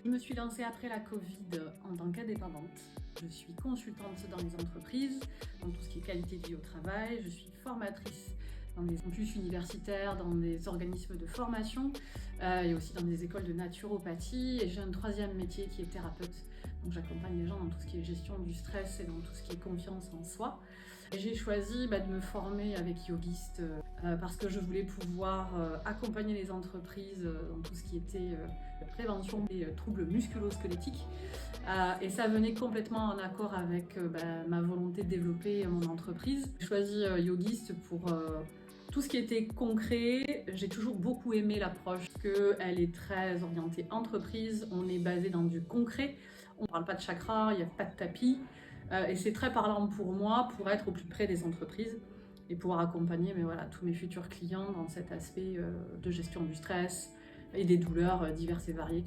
Je me suis lancée après la Covid en tant qu'indépendante. Je suis consultante dans les entreprises, dans tout ce qui est qualité de vie au travail. Je suis formatrice dans des campus universitaires, dans des organismes de formation et aussi dans des écoles de naturopathie. Et j'ai un troisième métier qui est thérapeute. Donc j'accompagne les gens dans tout ce qui est gestion du stress et dans tout ce qui est confiance en soi. Et j'ai choisi de me former avec Yogist parce que je voulais pouvoir accompagner les entreprises dans tout ce qui était prévention des troubles musculo-squelettiques. Et ça venait complètement en accord avec ma volonté de développer mon entreprise. J'ai choisi Yogist pour tout ce qui était concret. J'ai toujours beaucoup aimé l'approche parce qu'elle est très orientée entreprise. On est basé dans du concret. On ne parle pas de chakra, il n'y a pas de tapis. Et c'est très parlant pour moi pour être au plus près des entreprises et pouvoir accompagner tous mes futurs clients dans cet aspect de gestion du stress et des douleurs diverses et variées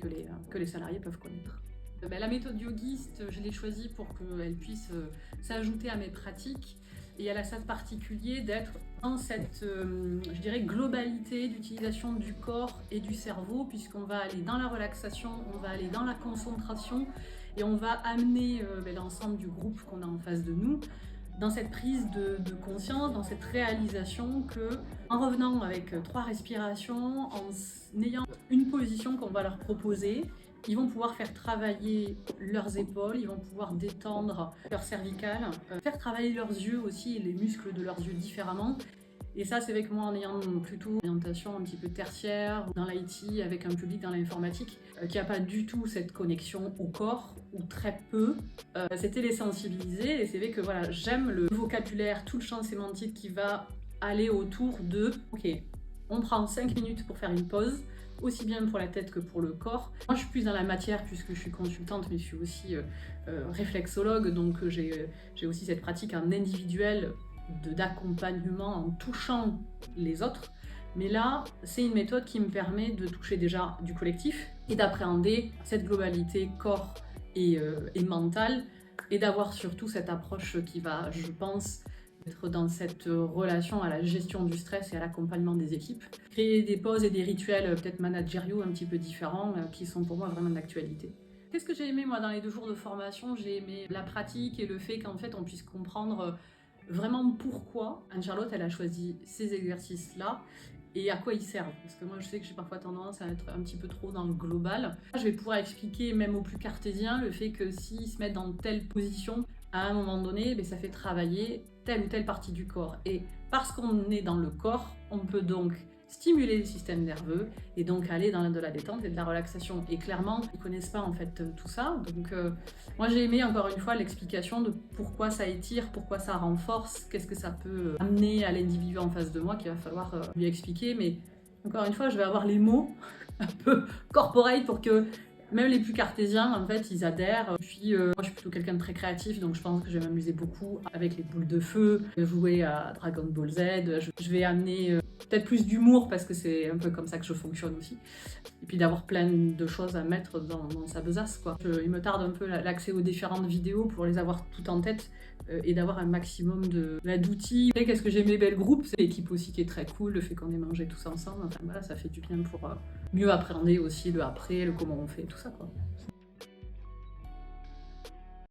que les salariés peuvent connaître. La méthode Yogist, je l'ai choisie pour qu'elle puisse s'ajouter à mes pratiques et elle a ça de particulier d'être dans cette globalité d'utilisation du corps et du cerveau, puisqu'on va aller dans la relaxation, on va aller dans la concentration et on va amener l'ensemble du groupe qu'on a en face de nous dans cette prise de conscience, dans cette réalisation que, en revenant avec 3 respirations, en ayant une position qu'on va leur proposer, ils vont pouvoir faire travailler leurs épaules, ils vont pouvoir détendre leur cervicale, faire travailler leurs yeux aussi, et les muscles de leurs yeux différemment. Et ça, c'est avec moi en ayant plutôt une orientation un petit peu tertiaire, dans l'IT, avec un public dans l'informatique, qui n'a pas du tout cette connexion au corps, ou très peu. C'était les sensibiliser, et c'est vrai que j'aime le vocabulaire, tout le champ sémantique qui va aller autour de « Ok, on prend 5 minutes pour faire une pause », aussi bien pour la tête que pour le corps. Moi, je suis plus dans la matière puisque je suis consultante, mais je suis aussi réflexologue, donc j'ai aussi cette pratique en individuel d'accompagnement en touchant les autres. Mais là, c'est une méthode qui me permet de toucher déjà du collectif et d'appréhender cette globalité corps et mental et d'avoir surtout cette approche qui va, je pense, être dans cette relation à la gestion du stress et à l'accompagnement des équipes. Créer des pauses et des rituels peut-être managériaux un petit peu différents qui sont pour moi vraiment d'actualité. Qu'est-ce que j'ai aimé moi dans les 2 jours de formation? J'ai aimé la pratique et le fait qu'en fait on puisse comprendre vraiment pourquoi Anne-Charlotte elle a choisi ces exercices-là et à quoi ils servent. Parce que moi je sais que j'ai parfois tendance à être un petit peu trop dans le global. Je vais pouvoir expliquer même aux plus cartésiens le fait que s'ils se mettent dans telle position, à un moment donné, ça fait travailler telle ou telle partie du corps. Et parce qu'on est dans le corps, on peut donc stimuler le système nerveux et donc aller dans de la détente et de la relaxation. Et clairement, ils ne connaissent pas en fait tout ça. Donc moi j'ai aimé encore une fois l'explication de pourquoi ça étire, pourquoi ça renforce, qu'est-ce que ça peut amener à l'individu en face de moi qu'il va falloir lui expliquer. Mais encore une fois, je vais avoir les mots un peu corporels pour que même les plus cartésiens, en fait, ils adhèrent. Puis, moi, je suis plutôt quelqu'un de très créatif, donc je pense que je vais m'amuser beaucoup avec les boules de feu, jouer à Dragon Ball Z. Je vais amener peut-être plus d'humour, parce que c'est un peu comme ça que je fonctionne aussi. Et puis d'avoir plein de choses à mettre dans sa besace, quoi. Il me tarde un peu l'accès aux différentes vidéos pour les avoir toutes en tête et d'avoir un maximum d'outils. Et qu'est-ce que j'aimais le groupe, c'est l'équipe aussi qui est très cool, le fait qu'on ait mangé tous ensemble. Enfin, ça fait du bien pour mieux appréhender aussi le après, le comment on fait, tout ça, quoi.